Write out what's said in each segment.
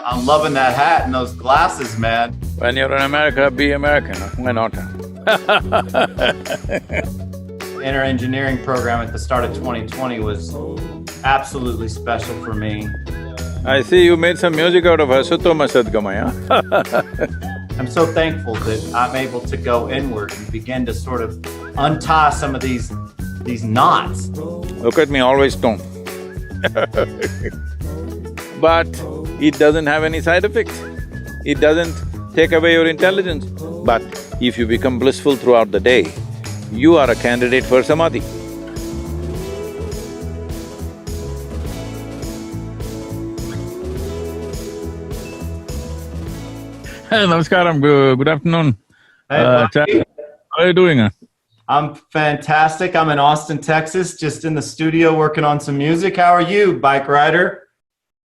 I'm loving that hat and those glasses, man. When you're in America, be American, why not? Inner engineering program at the start of 2020 was absolutely special for me. I see you made some music out of Asutoma Sadgamaya. I'm so thankful that I'm able to go inward and begin to sort of untie some of these knots. Look at me, always stoned. But it doesn't have any side effects. It doesn't take away your intelligence. But if you become blissful throughout the day, you are a candidate for Samadhi. Hey, Namaskaram, good afternoon. Hey, Chad, how are you doing? I'm fantastic. I'm in Austin, Texas, just in the studio working on some music. How are you, bike rider?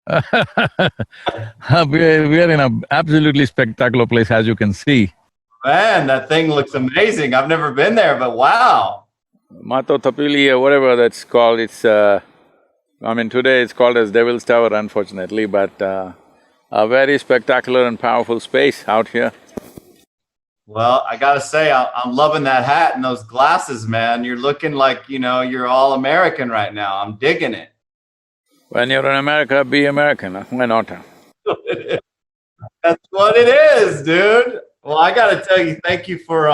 We are in an absolutely spectacular place, as you can see. Man, that thing looks amazing. I've never been there, but wow. Mato Tapili, whatever that's called, today it's called as Devil's Tower, unfortunately, but a very spectacular and powerful space out here. Well, I gotta say, I'm loving that hat and those glasses, man. You're looking like, you're all American right now. I'm digging it. When you're in America, be American, why not? That's what it is, dude. Well, I gotta tell you, thank you for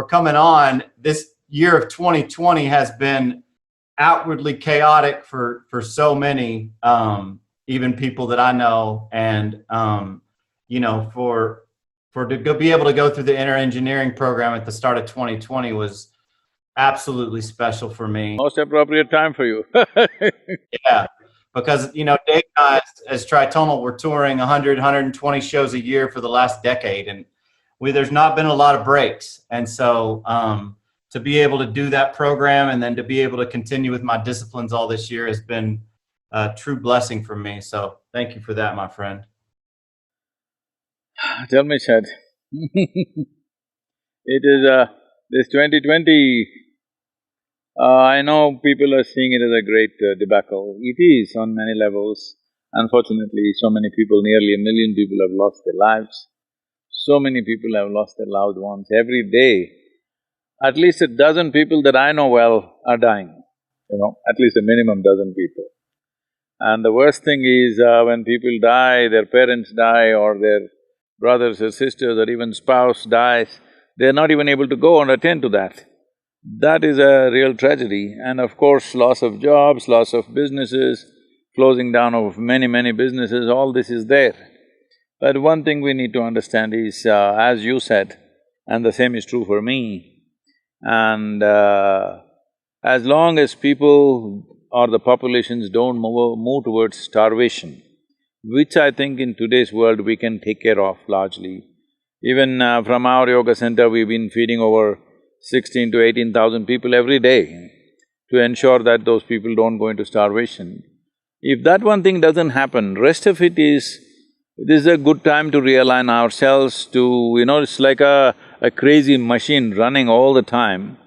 coming on. This year of 2020 has been outwardly chaotic for so many, even people that I know, and to be able to go through the inner engineering program at the start of 2020 was absolutely special for me. Most appropriate time for you. Yeah, because Dave and I, as Tritonal, we're touring 100, 120 shows a year for the last decade, and there's not been a lot of breaks. And so to be able to do that program and then to be able to continue with my disciplines all this year has been a true blessing for me. So thank you for that, my friend. Tell me, Chad. It is this 2020, I know people are seeing it as a great debacle. It is on many levels. Unfortunately, so many people, nearly 1 million people have lost their lives. So many people have lost their loved ones. Every day, at least a dozen people that I know well are dying, at least a minimum dozen people. And the worst thing is when people die, their parents die or their brothers or sisters or even spouse dies, they're not even able to go and attend to that. That is a real tragedy. And of course, loss of jobs, loss of businesses, closing down of many businesses, all this is there. But one thing we need to understand is, as you said, and the same is true for me, and as long as people or the populations don't move towards starvation, which I think in today's world we can take care of largely. Even from our yoga center, we've been feeding over 16 to 18,000 people every day to ensure that those people don't go into starvation. If that one thing doesn't happen, rest of it is… this is a good time to realign ourselves to… it's like a crazy machine running all the time.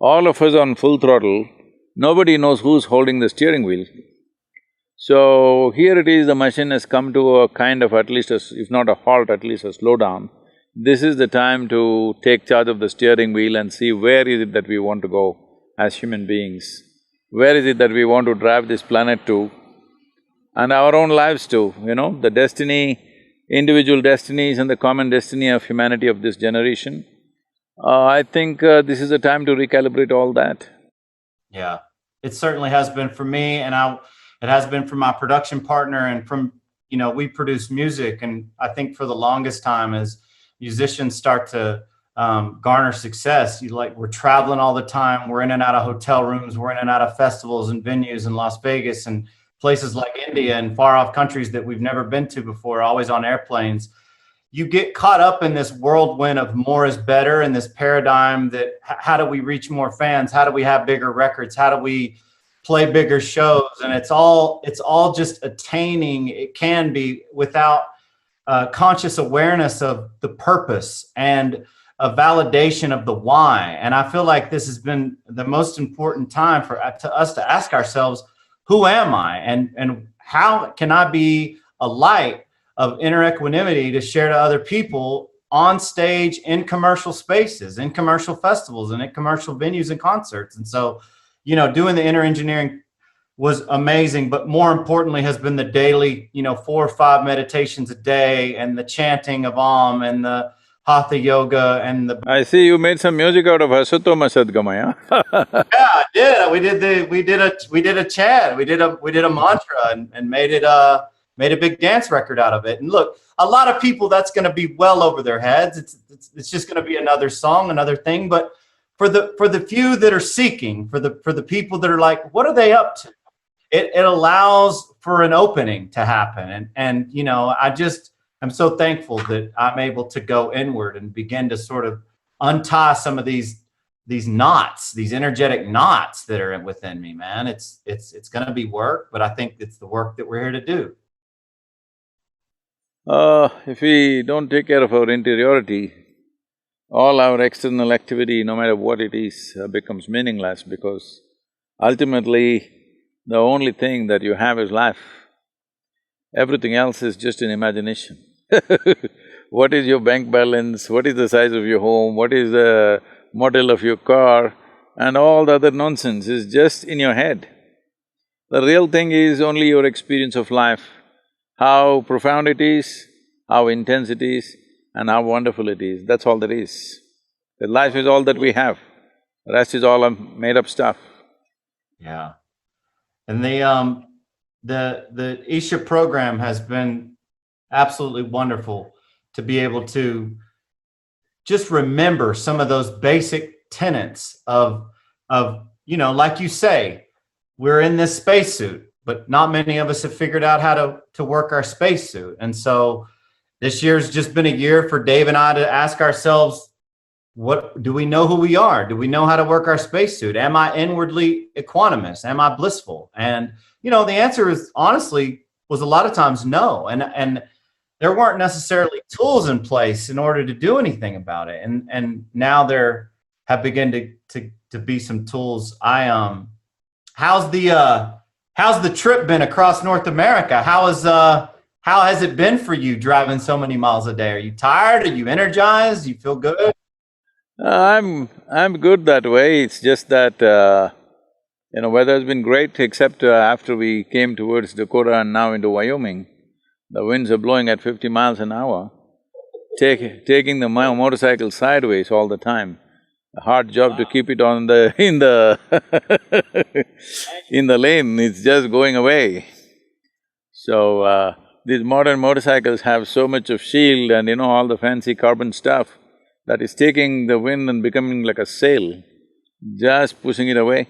All of us on full throttle, nobody knows who's holding the steering wheel. So here it is, the machine has come to a kind of at least if not a halt, at least a slowdown. This is the time to take charge of the steering wheel and see where is it that we want to go as human beings. Where is it that we want to drive this planet to, and our own lives too, the destiny, individual destinies and the common destiny of humanity of this generation. I think this is the time to recalibrate all that. Yeah, it certainly has been for me, and it has been for my production partner, and from, we produce music, and I think for the longest time as musicians start to garner success, we're traveling all the time, we're in and out of hotel rooms, we're in and out of festivals and venues in Las Vegas and places like India and far off countries that we've never been to before, always on airplanes. You get caught up in this whirlwind of more is better, and this paradigm that how do we reach more fans? How do we have bigger records? How do we play bigger shows? And it's all just attaining, it can be, without conscious awareness of the purpose and a validation of the why. And I feel like this has been the most important time for us to ask ourselves, who am I? And how can I be a light of inner equanimity to share to other people on stage, in commercial spaces, in commercial festivals, and at commercial venues and concerts. And so, doing the inner engineering was amazing, but more importantly has been the daily, 4 or 5 meditations a day, and the chanting of Om, and the Hatha yoga, and the… I see you made some music out of Asatoma Sadgamaya. Yeah, I did. We did a chant, we did a mantra, and made a big dance record out of it. And look, a lot of people, that's going to be well over their heads. It's just going to be another song, another thing. But for the few that are seeking, for the people that are like, what are they up to? It allows for an opening to happen. And I'm so thankful that I'm able to go inward and begin to sort of untie some of these knots, these energetic knots that are within me, man. It's going to be work, but I think it's the work that we're here to do. If we don't take care of our interiority, all our external activity, no matter what it is, becomes meaningless, because ultimately, the only thing that you have is life. Everything else is just an imagination. What is your bank balance, what is the size of your home, what is the model of your car, and all the other nonsense is just in your head. The real thing is only your experience of life, how profound it is, how intense it is, and how wonderful it is, that's all there is. The life is all that we have, the rest is all made-up stuff. Yeah. And the Isha program has been absolutely wonderful to be able to just remember some of those basic tenets of like you say, we're in this spacesuit, but not many of us have figured out how to work our spacesuit. And so this year's just been a year for Dave and I to ask ourselves, what do we know who we are? Do we know how to work our spacesuit? Am I inwardly equanimous? Am I blissful? And the answer is honestly was a lot of times no. And there weren't necessarily tools in place in order to do anything about it. And now there have begun to be some tools. How's the trip been across North America? How has it been for you driving so many miles a day? Are you tired? Are you energized? You feel good? I'm good that way, it's just that, weather has been great, except after we came towards Dakota and now into Wyoming, the winds are blowing at 50 miles an hour, taking the motorcycle sideways all the time. A hard job to keep it on in the in the lane, it's just going away. So, these modern motorcycles have so much of shield and all the fancy carbon stuff that is taking the wind and becoming like a sail, just pushing it away.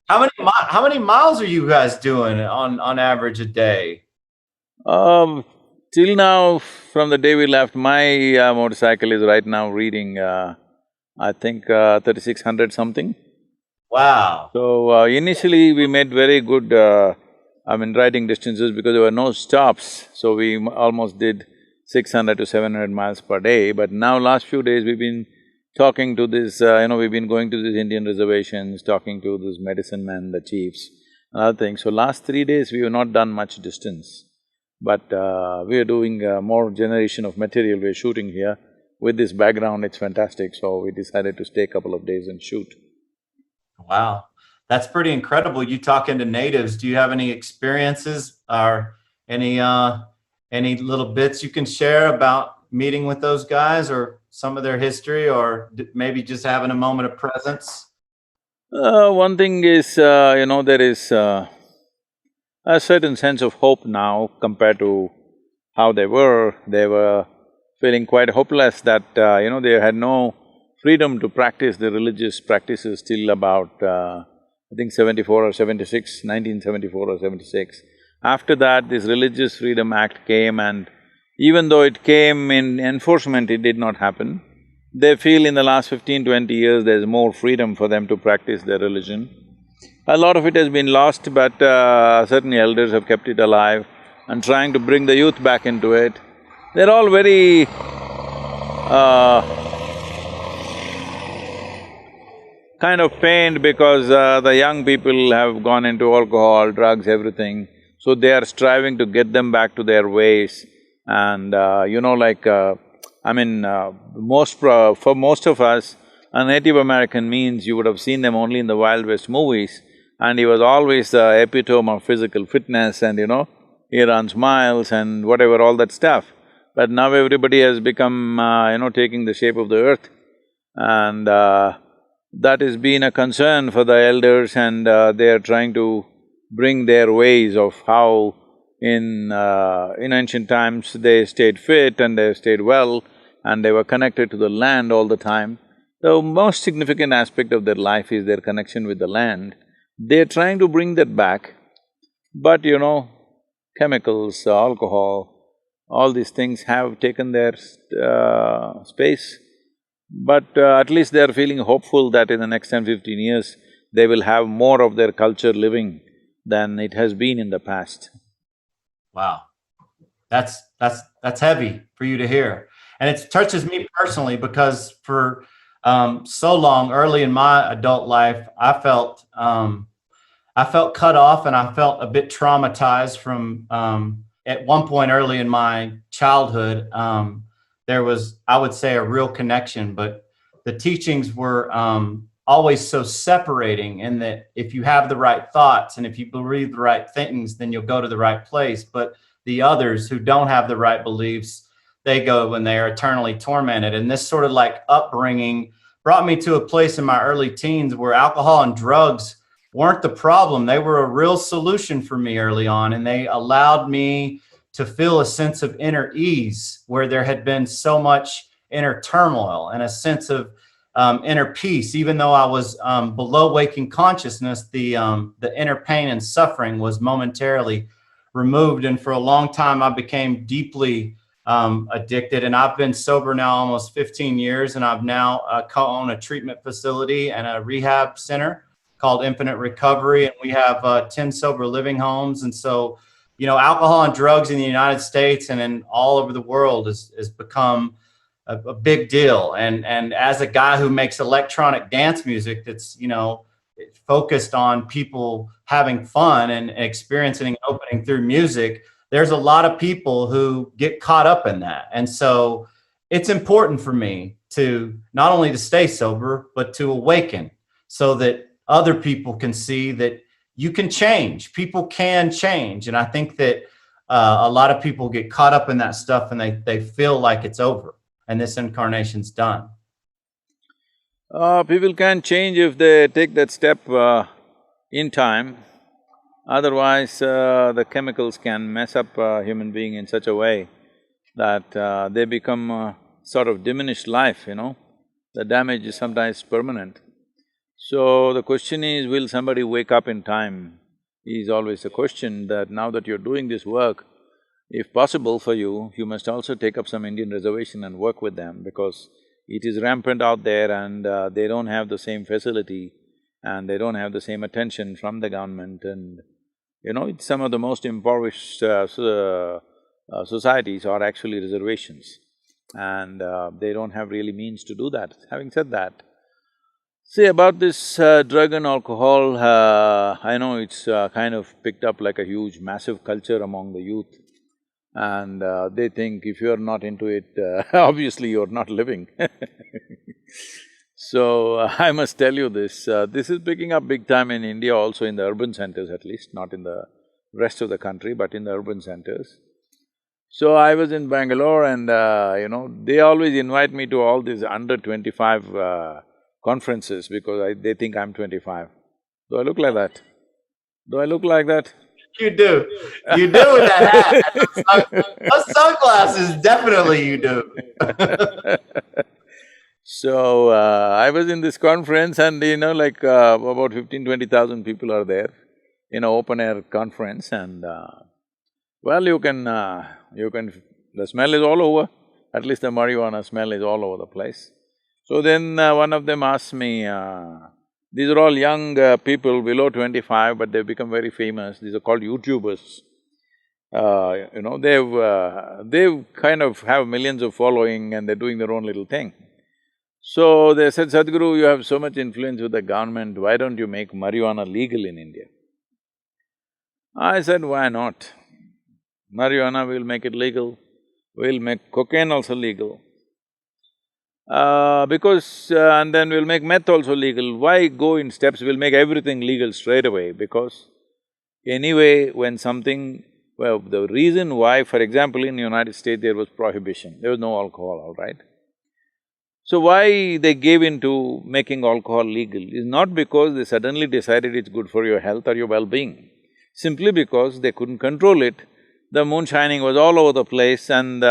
How many miles are you guys doing on average a day? Till now, from the day we left, my motorcycle is right now reading, I think 3600 something. Wow. So, initially we made very good, riding distances because there were no stops, so we almost did 600 to 700 miles per day. But now last few days we've been talking to this, we've been going to these Indian reservations, talking to these medicine men, the chiefs, and other things. So last 3 days we have not done much distance, but we are doing more generation of material we're shooting here. With this background, it's fantastic, so we decided to stay a couple of days and shoot. Wow, that's pretty incredible. You talking to natives, do you have any experiences or any little bits you can share about meeting with those guys, or some of their history, or maybe just having a moment of presence? One thing is, there is a certain sense of hope now compared to how they were. They were feeling quite hopeless that, they had no freedom to practice the religious practices till about, I think 74 or 76, 1974 or 76. After that, this Religious Freedom Act came, and even though it came in enforcement, it did not happen. They feel in the last 15–20 years, there's more freedom for them to practice their religion. A lot of it has been lost, but certain elders have kept it alive and trying to bring the youth back into it. They're all very kind of pained because the young people have gone into alcohol, drugs, everything. So they are striving to get them back to their ways. And for most of us, a Native American means you would have seen them only in the Wild West movies, and he was always the epitome of physical fitness and he runs miles and whatever, all that stuff. But now everybody has become, taking the shape of the earth, and that has been a concern for the elders, and they are trying to bring their ways of how in ancient times they stayed fit and they stayed well and they were connected to the land all the time. The most significant aspect of their life is their connection with the land. They're trying to bring that back, but chemicals, alcohol, all these things have taken their space. But at least they are feeling hopeful that in the next 10-15 years, they will have more of their culture living than it has been in the past. Wow. That's heavy for you to hear. And it touches me personally because for so long, early in my adult life, I felt cut off, and I felt a bit traumatized from at one point early in my childhood. There was, I would say, a real connection, but the teachings were always so separating, in that if you have the right thoughts and if you believe the right things, then you'll go to the right place. But the others who don't have the right beliefs, they go when they are eternally tormented. And this sort of like upbringing brought me to a place in my early teens where alcohol and drugs weren't the problem. They were a real solution for me early on, and they allowed me to feel a sense of inner ease where there had been so much inner turmoil, and a sense of inner peace. Even though I was below waking consciousness, the inner pain and suffering was momentarily removed. And for a long time, I became deeply addicted. And I've been sober now almost 15 years, and I've now co-own a treatment facility and a rehab center called Infinite Recovery, and we have 10 sober living homes. And so, alcohol and drugs in the United States and in all over the world has become a big deal. And as a guy who makes electronic dance music that's focused on people having fun and experiencing and opening through music, there's a lot of people who get caught up in that. And so it's important for me to not only to stay sober, but to awaken, so that other people can see that you can change. People can change. And I think that a lot of people get caught up in that stuff, and they feel like it's over and this incarnation's done. People can change if they take that step in time. Otherwise, the chemicals can mess up a human being in such a way that they become sort of diminished life, The damage is sometimes permanent. So the question is, will somebody wake up in time, is always the question. That now that you're doing this work, if possible for you, you must also take up some Indian reservation and work with them, because it is rampant out there, and they don't have the same facility and they don't have the same attention from the government. And it's some of the most impoverished societies are actually reservations, and they don't have really means to do that. Having said that, see, about this drug and alcohol, I know it's kind of picked up like a huge, massive culture among the youth, and they think if you're not into it, obviously you're not living. So, I must tell you this is picking up big time in India, also in the urban centers at least, not in the rest of the country, but in the urban centers. So, I was in Bangalore, and they always invite me to all these under 25 conferences, because they think I'm 25. Do I look like that? Do I look like that? You do. You do with that hat. Those sunglasses, definitely you do. So, I was in this conference, and about 15,000–20,000 people are there in an open-air conference, and well, you can… the smell is all over, at least the marijuana smell is all over the place. So then one of them asked me, these are all young people below 25, but they've become very famous. These are called YouTubers. They've kind of have millions of following, and they're doing their own little thing. So they said, Sadhguru, you have so much influence with the government, why don't you make marijuana legal in India? I said, why not? Marijuana, we'll make it legal, we'll make cocaine also legal. And then we'll make meth also legal. Why go in steps? We'll make everything legal straight away, because anyway, when something… Well, the reason why, for example, in the United States there was prohibition, there was no alcohol, all right? So why they gave in to making alcohol legal is not because they suddenly decided it's good for your health or your well-being, simply because they couldn't control it. The moonshining was all over the place, and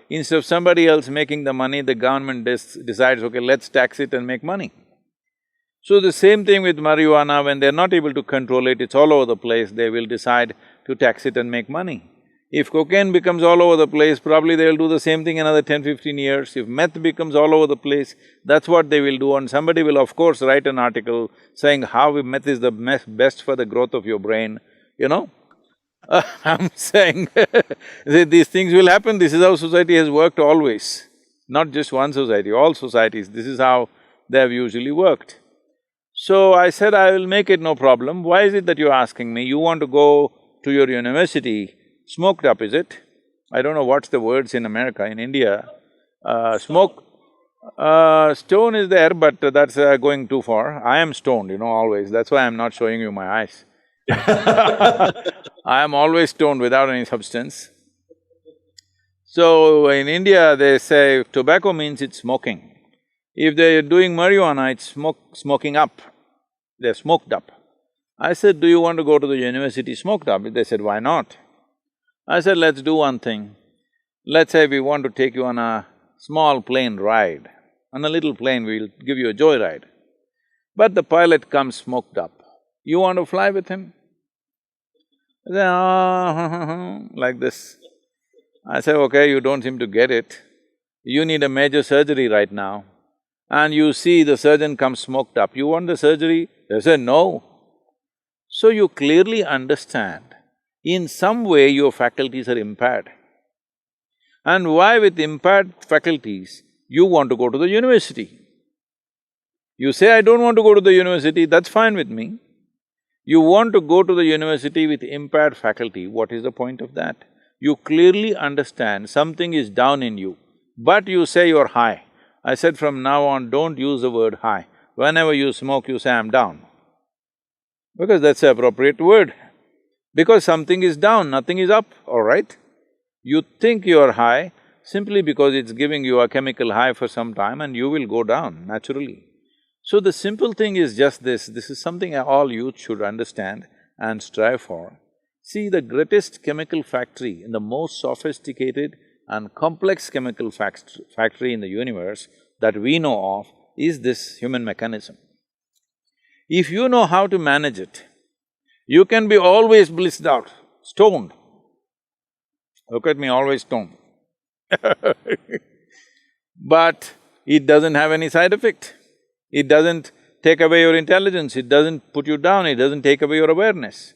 instead of somebody else making the money, the government decides, okay, let's tax it and make money. So the same thing with marijuana, when they're not able to control it, it's all over the place, they will decide to tax it and make money. If cocaine becomes all over the place, probably they'll do the same thing another 10-15 years. If meth becomes all over the place, that's what they will do, and somebody will of course write an article saying how meth is the best for the growth of your brain, you know? I'm saying these things will happen, this is how society has worked always. Not just one society, all societies, this is how they have usually worked. So I said, I will make it, no problem. Why is it that you're asking me? You want to go to your university smoked up, is it? I don't know what's the words in America, in India. Stone is there, but that's going too far. I am stoned, always, that's why I'm not showing you my eyes. I am always stoned without any substance. So in India, they say tobacco means it's smoking. If they're doing marijuana, it's smoking up, they're smoked up. I said, do you want to go to the university smoked up? They said, why not? I said, let's do one thing. Let's say we want to take you on a small plane ride. On a little plane, we'll give you a joyride. But the pilot comes smoked up. You want to fly with him? They say, like this. I say, okay, you don't seem to get it. You need a major surgery right now, and you see the surgeon comes smoked up. You want the surgery? They say, no. So you clearly understand, in some way your faculties are impaired. And why with impaired faculties, you want to go to the university? You say, I don't want to go to the university, that's fine with me. You want to go to the university with impaired faculty, what is the point of that? You clearly understand something is down in you, but you say you're high. I said, from now on, don't use the word high. Whenever you smoke, you say, I'm down. Because that's the appropriate word. Because something is down, nothing is up, all right? You think you're high simply because it's giving you a chemical high for some time, and you will go down naturally. So the simple thing is just this is something all youth should understand and strive for. See, the greatest chemical factory and the most sophisticated and complex chemical factory in the universe that we know of is this human mechanism. If you know how to manage it, you can be always blissed out, stoned. Look at me, always stoned. But it doesn't have any side effect. It doesn't take away your intelligence, it doesn't put you down, it doesn't take away your awareness.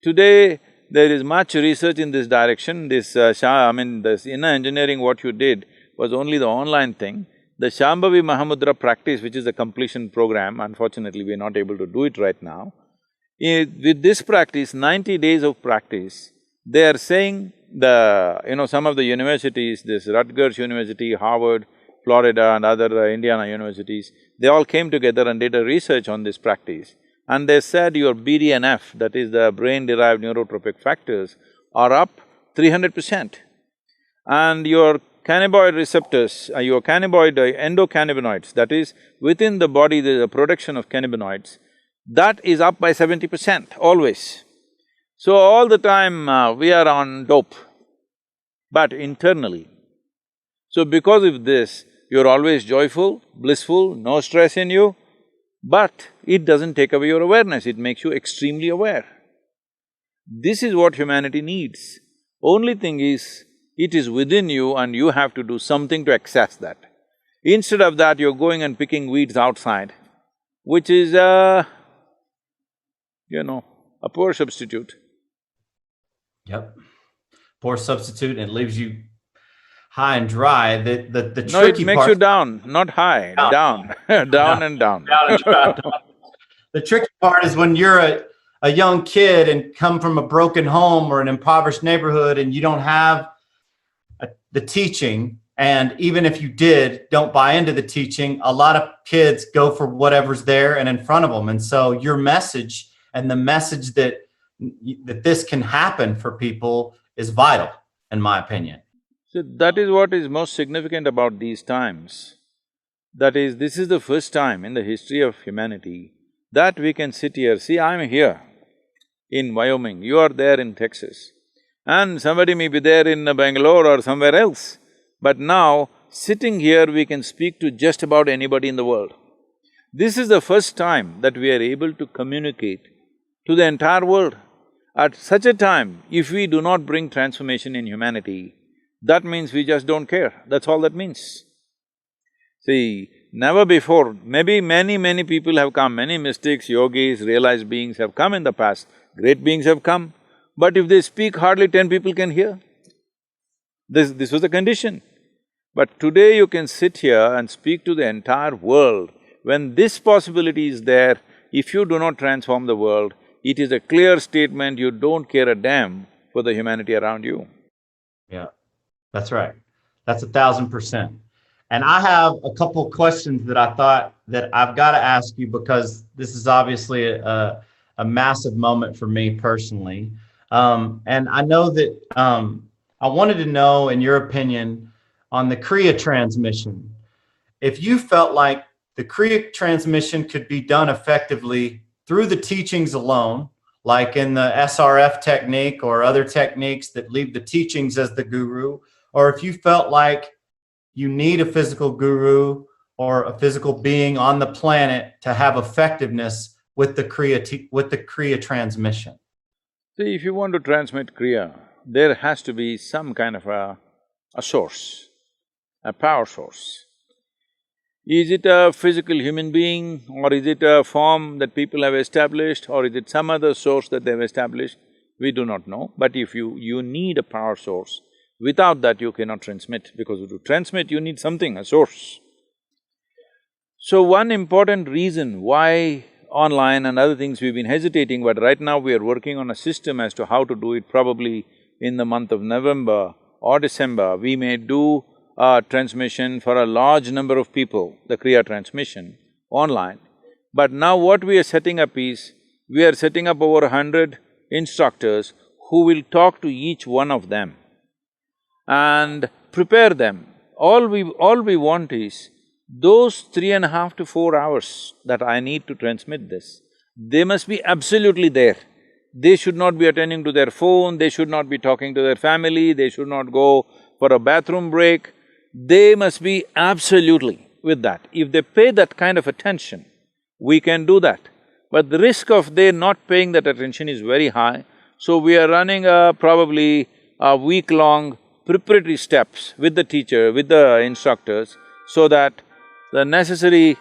Today, there is much research in this direction. This this inner engineering, what you did was only the online thing. The Shambhavi Mahamudra practice, which is a completion program, unfortunately we're not able to do it right now. With this practice, 90 days of practice, they are saying some of the universities, this Rutgers University, Harvard, Florida and other Indiana universities, they all came together and did a research on this practice. And they said your BDNF, that is the brain-derived neurotropic factors, are up 300%. And your cannabinoid receptors, your endocannabinoids, that is, within the body there is a production of cannabinoids, that is up by 70%, always. So all the time we are on dope, but internally. So because of this, you're always joyful, blissful, no stress in you, but it doesn't take away your awareness, it makes you extremely aware. This is what humanity needs. Only thing is, it is within you and you have to do something to access that. Instead of that, you're going and picking weeds outside, which is a poor substitute. Yep. Poor substitute, and it leaves you high and dry. The tricky No, it makes part… you down, not high, down, down and down. Down and dry. The tricky part is when you're a young kid and come from a broken home or an impoverished neighborhood, and you don't have the teaching, and even if you did, don't buy into the teaching, a lot of kids go for whatever's there and in front of them. And so your message and the message that this can happen for people is vital, in my opinion. So that is what is most significant about these times. That is, this is the first time in the history of humanity that we can sit here. See, I'm here in Wyoming, you are there in Texas, and somebody may be there in Bangalore or somewhere else. But now, sitting here, we can speak to just about anybody in the world. This is the first time that we are able to communicate to the entire world. At such a time, if we do not bring transformation in humanity, that means we just don't care, that's all that means. See, never before, maybe many people have come, many mystics, yogis, realized beings have come in the past, great beings have come, but if they speak, hardly 10 people can hear. This was the condition. But today you can sit here and speak to the entire world. When this possibility is there, if you do not transform the world, it is a clear statement you don't care a damn for the humanity around you. Yeah, that's right. That's 1,000%. And I have a couple of questions that I thought that I've got to ask you, because this is obviously a massive moment for me personally. And I know that I wanted to know, in your opinion, on the kriya transmission, if you felt like the kriya transmission could be done effectively through the teachings alone, like in the SRF technique or other techniques that leave the teachings as the guru, or if you felt like you need a physical guru or a physical being on the planet to have effectiveness with the kriya transmission. See, if you want to transmit kriya, there has to be some kind of a source, a power source. Is it a physical human being, or is it a form that people have established, or is it some other source that they've established? We do not know, but if you need a power source, without that you cannot transmit, because to transmit you need something, a source. So one important reason why online and other things we've been hesitating, but right now we are working on a system as to how to do it. Probably in the month of November or December, we may do a transmission for a large number of people, the kriya transmission, online. But now what we are setting up is, we are setting up over 100 instructors who will talk to each one of them and prepare them. All we want is, those 3.5 to 4 hours that I need to transmit this, they must be absolutely there. They should not be attending to their phone, they should not be talking to their family, they should not go for a bathroom break. They must be absolutely with that. If they pay that kind of attention, we can do that. But the risk of they not paying that attention is very high, so we are running probably a week-long preparatory steps with the teacher, with the instructors, so that the necessary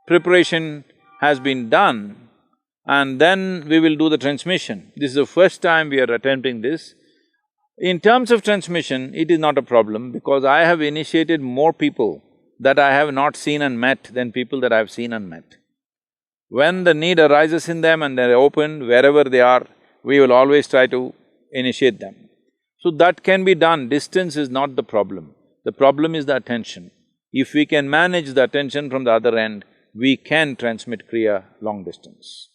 preparation has been done, and then we will do the transmission. This is the first time we are attempting this. In terms of transmission, it is not a problem, because I have initiated more people that I have not seen and met than people that I have seen and met. When the need arises in them and they're open, wherever they are, we will always try to initiate them. So that can be done, distance is not the problem. The problem is the attention. If we can manage the attention from the other end, we can transmit kriya long distance.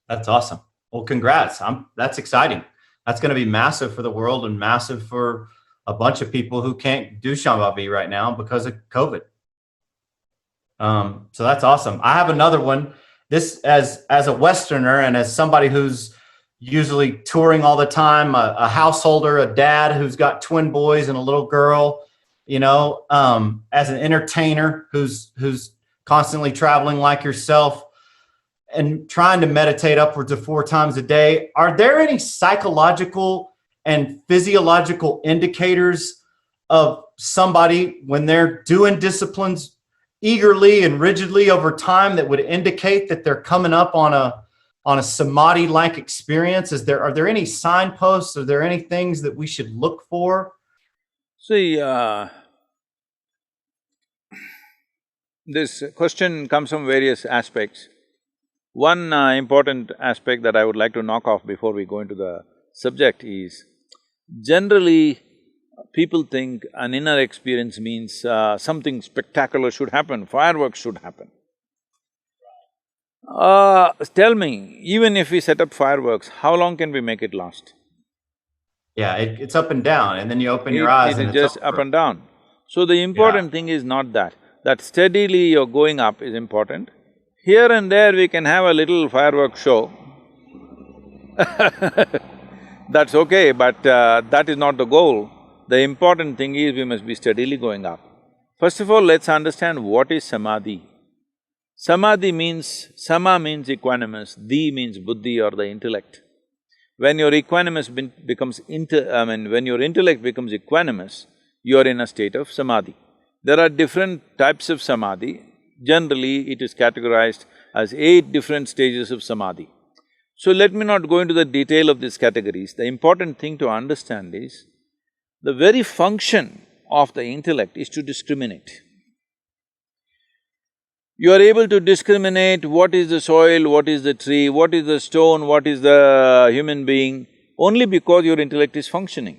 That's awesome. Well, congrats. That's exciting. That's going to be massive for the world and massive for a bunch of people who can't do Shambhavi right now because of COVID. So that's awesome. I have another one. This, as a Westerner and as somebody who's usually touring all the time, a householder, a dad who's got twin boys and a little girl, you know, as an entertainer who's constantly traveling like yourself and trying to meditate upwards of 4 times a day, are there any psychological and physiological indicators of somebody when they're doing disciplines eagerly and rigidly over time that would indicate that they're coming up on a samadhi-like experience? Are there any signposts? Are there any things that we should look for? See, this question comes from various aspects. One important aspect that I would like to knock off before we go into the subject is, generally people think an inner experience means something spectacular should happen, fireworks should happen. Tell me, even if we set up fireworks, how long can we make it last? Yeah, it's up and down, and then you open your eyes It and is it's just up over. and down. So the Yeah, important thing is not that. That steadily you're going up is important. Here and there we can have a little fireworks show. That's okay, but that is not the goal. The important thing is we must be steadily going up. First of all, let's understand what is Samadhi. Samadhi means… Sama means equanimous, Di means buddhi or the intellect. When your equanimous becomes when your intellect becomes equanimous, you are in a state of Samadhi. There are different types of Samadhi. Generally, it is categorized as 8 different stages of Samadhi. So let me not go into the detail of these categories. The important thing to understand is, the very function of the intellect is to discriminate. You are able to discriminate what is the soil, what is the tree, what is the stone, what is the human being, only because your intellect is functioning.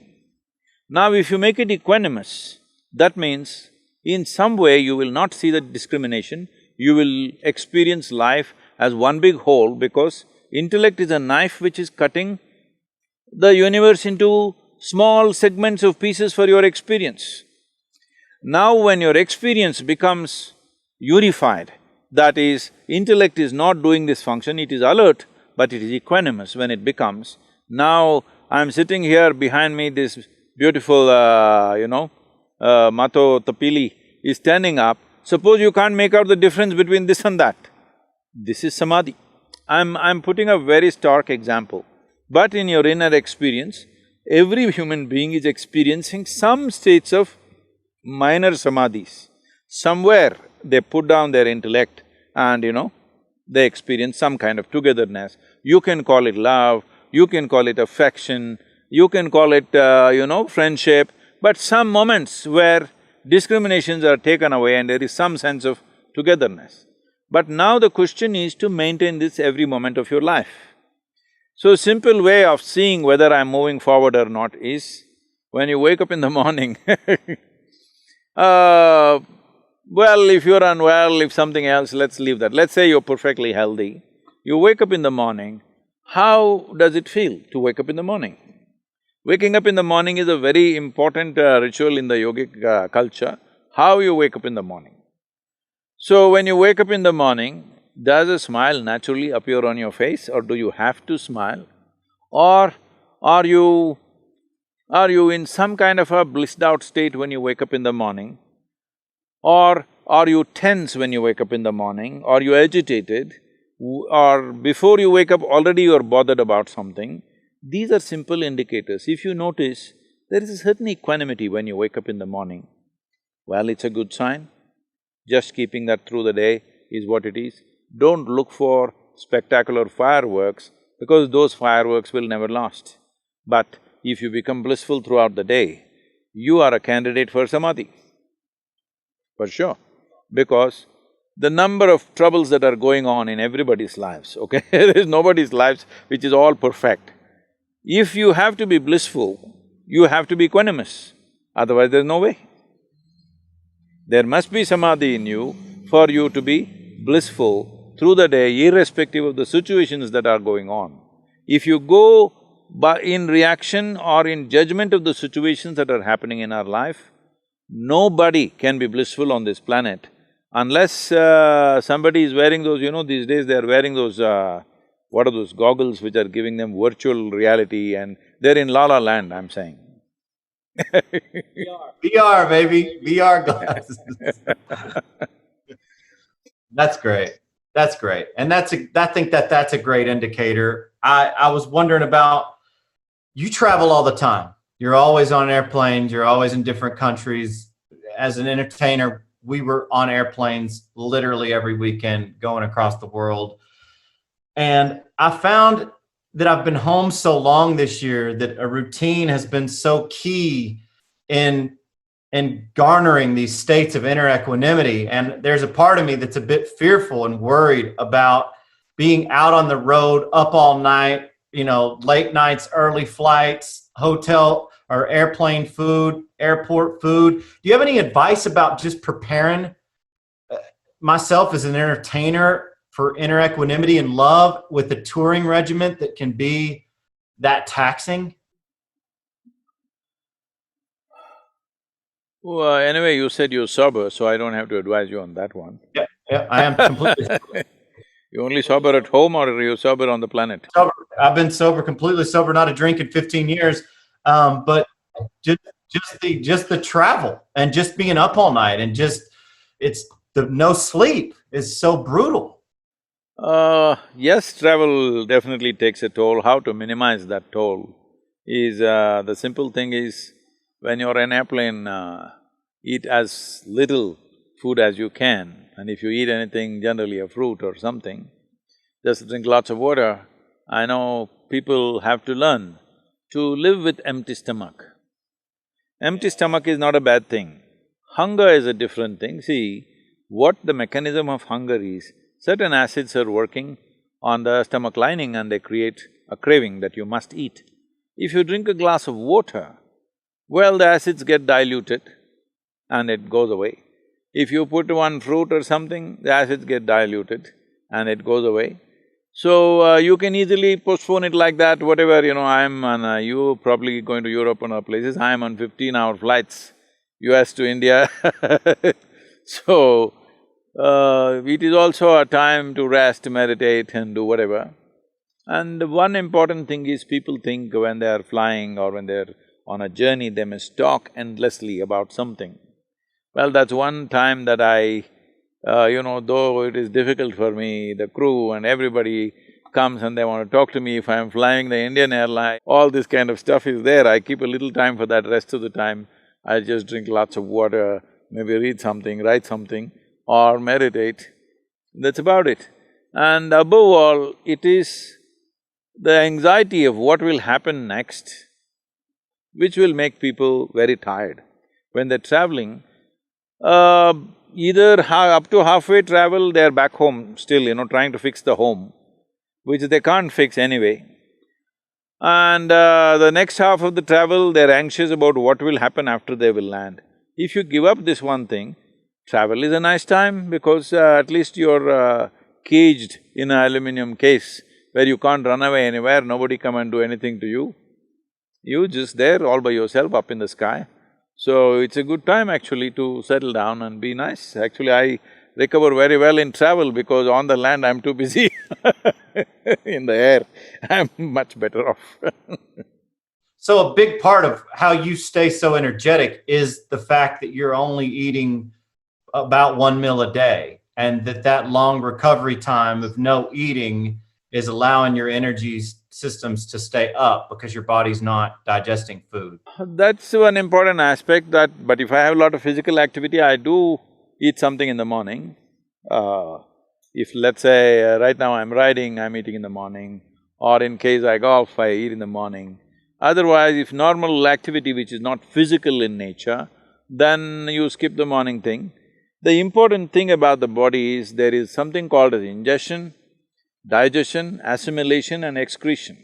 Now if you make it equanimous, that means in some way you will not see the discrimination, you will experience life as one big whole, because intellect is a knife which is cutting the universe into small segments of pieces for your experience. Now when your experience becomes unified, that is, intellect is not doing this function, it is alert, but it is equanimous when it becomes. Now, I'm sitting here, behind me this beautiful, Mato Tapili is standing up. Suppose you can't make out the difference between this and that. This is Samadhi. I'm putting a very stark example. But in your inner experience, every human being is experiencing some states of minor Samadhis. Somewhere they put down their intellect and, they experience some kind of togetherness. You can call it love, you can call it affection, you can call it, friendship, but some moments where discriminations are taken away and there is some sense of togetherness. But now the question is to maintain this every moment of your life. So, simple way of seeing whether I'm moving forward or not is, when you wake up in the morning well, if you're unwell, if something else, let's leave that. Let's say you're perfectly healthy. You wake up in the morning, how does it feel to wake up in the morning? Waking up in the morning is a very important ritual in the yogic culture, how you wake up in the morning. So, when you wake up in the morning, does a smile naturally appear on your face, or do you have to smile? Or are you in some kind of a blissed out state when you wake up in the morning? Or are you tense when you wake up in the morning? Are you agitated? Or before you wake up already you're bothered about something? These are simple indicators. If you notice, there is a certain equanimity when you wake up in the morning. Well, it's a good sign. Just keeping that through the day is what it is. Don't look for spectacular fireworks, because those fireworks will never last. But if you become blissful throughout the day, you are a candidate for Samadhi, for sure. Because the number of troubles that are going on in everybody's lives, okay? There is nobody's lives which is all perfect. If you have to be blissful, you have to be equanimous, otherwise there's no way. There must be Samadhi in you for you to be blissful through the day, irrespective of the situations that are going on. If you go in reaction or in judgment of the situations that are happening in our life, nobody can be blissful on this planet unless somebody is wearing those, these days they are wearing those, what are those goggles which are giving them virtual reality, and they're in La La Land, I'm saying. VR, baby, VR glasses. That's great. That's great. And I think that's a great indicator. I was wondering about, you travel all the time. You're always on airplanes, you're always in different countries. As an entertainer, we were on airplanes literally every weekend going across the world. And I found that I've been home so long this year that a routine has been so key in garnering these states of inner equanimity. And there's a part of me that's a bit fearful and worried about being out on the road, up all night, late nights, early flights, hotel or airplane food, airport food. Do you have any advice about just preparing myself as an entertainer for inner equanimity and love with a touring regiment that can be that taxing? Well, anyway, you said you're sober, so I don't have to advise you on that one. Yeah, I am completely sober. You only sober at home, or are you sober on the planet? Sober. I've been sober, completely sober, not a drink in 15 years. But just the travel and just being up all night and it's the no sleep is so brutal. Yes, travel definitely takes a toll. How to minimize that toll is, the simple thing is, when you're in an airplane, eat as little food as you can, and if you eat anything, generally a fruit or something, just drink lots of water. I know people have to learn to live with empty stomach. Empty stomach is not a bad thing. Hunger is a different thing. See, what the mechanism of hunger is, certain acids are working on the stomach lining and they create a craving that you must eat. If you drink a glass of water, well, the acids get diluted and it goes away. If you put one fruit or something, the acids get diluted and it goes away. So, you can easily postpone it like that, whatever, I'm on… you probably going to Europe and other places, I'm on 15-hour flights, US to India So, it is also a time to rest, meditate and do whatever. And one important thing is, people think when they are flying or when they're on a journey, they must talk endlessly about something. Well, that's one time that I… though it is difficult for me, the crew and everybody comes and they want to talk to me if I'm flying the Indian airline, all this kind of stuff is there. I keep a little time for that. Rest of the time, I just drink lots of water, maybe read something, write something or meditate. That's about it. And above all, it is the anxiety of what will happen next which will make people very tired. When they're traveling, either up to halfway travel, they're back home still, trying to fix the home, which they can't fix anyway. And the next half of the travel, they're anxious about what will happen after they will land. If you give up this one thing, travel is a nice time because at least you're caged in an aluminum case where you can't run away anywhere, nobody come and do anything to you. You're just there all by yourself up in the sky. So, it's a good time actually to settle down and be nice. Actually, I recover very well in travel because on the land I'm too busy in the air, I'm much better off So a big part of how you stay so energetic is the fact that you're only eating about 1 meal a day, and that long recovery time of no eating is allowing your energy systems to stay up because your body's not digesting food. That's one important aspect but if I have a lot of physical activity, I do eat something in the morning. If let's say right now I'm riding, I'm eating in the morning, or in case I golf, I eat in the morning. Otherwise, if normal activity which is not physical in nature, then you skip the morning thing. The important thing about the body is there is something called as ingestion, digestion, assimilation and excretion.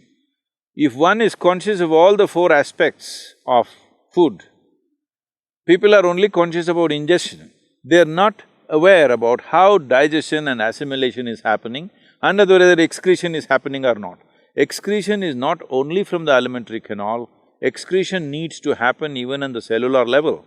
If one is conscious of all the four aspects of food, people are only conscious about ingestion. They're not aware about how digestion and assimilation is happening and whether excretion is happening or not. Excretion is not only from the alimentary canal, excretion needs to happen even on the cellular level.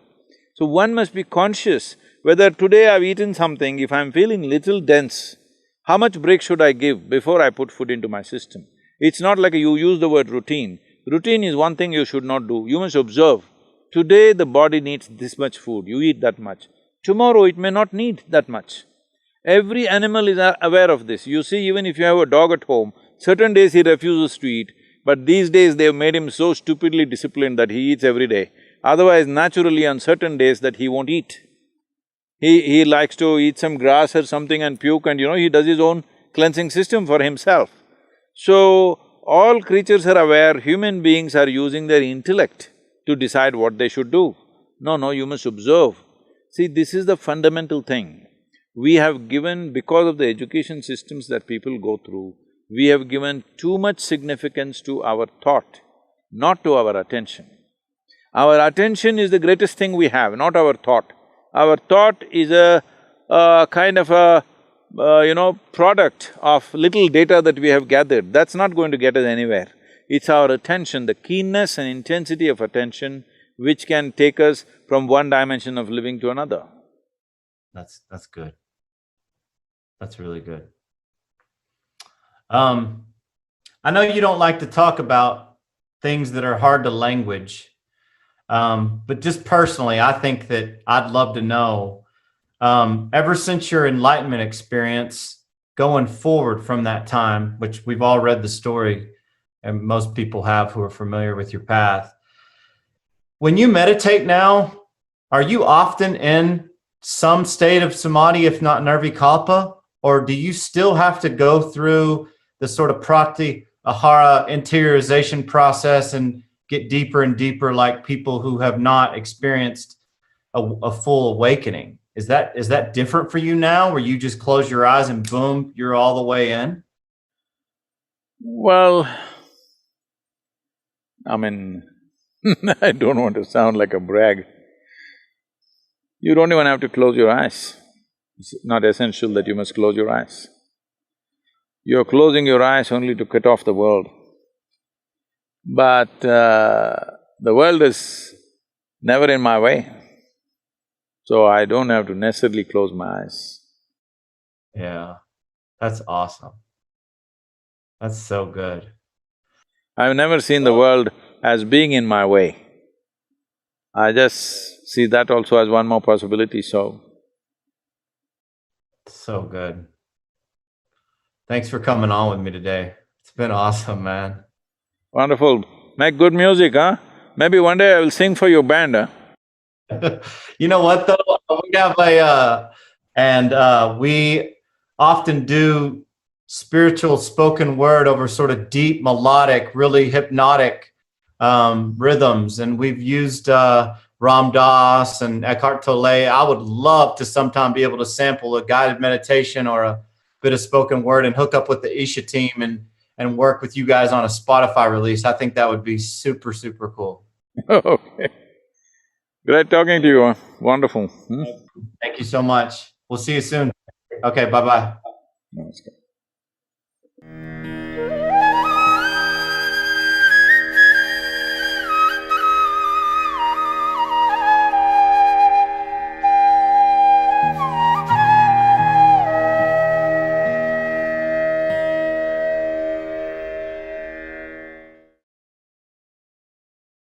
So one must be conscious whether today I've eaten something, if I'm feeling little dense, how much break should I give before I put food into my system? It's not like you use the word routine. Routine is one thing you should not do. You must observe, today the body needs this much food, you eat that much. Tomorrow it may not need that much. Every animal is aware of this. You see, even if you have a dog at home, certain days he refuses to eat, but these days they've made him so stupidly disciplined that he eats every day. Otherwise, naturally on certain days that he won't eat. He likes to eat some grass or something and puke and he does his own cleansing system for himself. So, all creatures are aware, human beings are using their intellect to decide what they should do. No, you must observe. See, this is the fundamental thing. we have given, because of the education systems that people go through, we have given too much significance to our thought, not to our attention. Our attention is the greatest thing we have, not our thought. Our thought is a kind of a, product of little data that we have gathered. That's not going to get us anywhere. It's our attention, the keenness and intensity of attention which can take us from one dimension of living to another. That's good. That's really good. I know you don't like to talk about things that are hard to language, but just personally, I think that I'd love to know, ever since your enlightenment experience, going forward from that time, which we've all read the story, and most people have who are familiar with your path. When you meditate now, are you often in some state of samadhi, if not nirvikalpa, or do you still have to go through the sort of pratyahara interiorization process and get deeper and deeper like people who have not experienced a full awakening? Is that different for you now, where you just close your eyes and boom, you're all the way in? Well, I mean, I don't want to sound like a brag. You don't even have to close your eyes. It's not essential that you must close your eyes. You're closing your eyes only to cut off the world. But the world is never in my way, so I don't have to necessarily close my eyes. Yeah, that's awesome. That's so good. I've never seen the world as being in my way. I just see that also as one more possibility, so… So good. Thanks for coming on with me today. It's been awesome, man. Wonderful. Make good music, huh? Maybe one day I will sing for your band, huh? You know what though? We have we often do spiritual spoken word over sort of deep, melodic, really hypnotic rhythms, and we've used Ram Dass and Eckhart Tolle. I would love to sometime be able to sample a guided meditation or a bit of spoken word and hook up with the Isha team and work with you guys on a Spotify release. I think that would be super, super cool. Okay. Great talking to you, huh? Wonderful. Thank you so much. We'll see you soon. Okay, bye-bye. Namaskar.